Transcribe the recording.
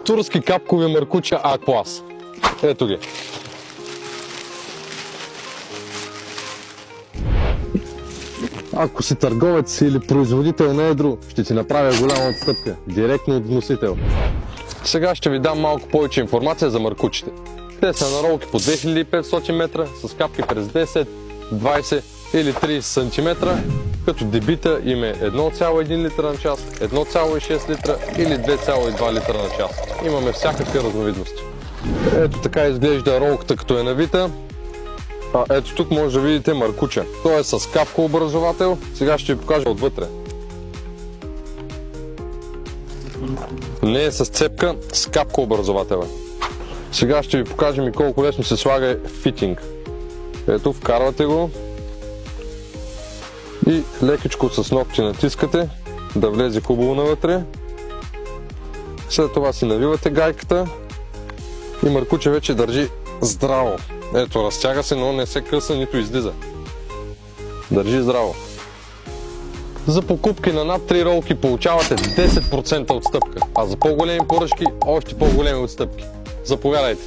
Турски капкови маркуча А-клас. Ето ги. Ако си търговец или производител на едро, ще ти направя голяма отстъпка, директно от вносител. Сега ще ви дам малко повече информация за маркучите. Те са на ролки по 2500 метра с капки през 10, 20 или 30 см, като дебита им е 1,1 литра на час, 1,6 литра или 2,2 литра на час. Имаме всякакви разновидности. Ето така изглежда ролката, като е навита. Ето тук може да видите маркуча. Той е с капкообразовател. Сега ще ви покажа отвътре. Не е с цепка, с капкообразовател. Сега ще ви покажем и колко лесно се слага фитинг. Ето, вкарвате го и лекичко с ногти натискате да влезе хубаво навътре. След това си навивате гайката и маркуча вече държи здраво. Ето, разтяга се, но не се къса, нито излиза. Държи здраво. За покупки на над 3 ролки получавате 10% отстъпка, а за по-големи поръчки още по-големи отстъпки. Заповядайте!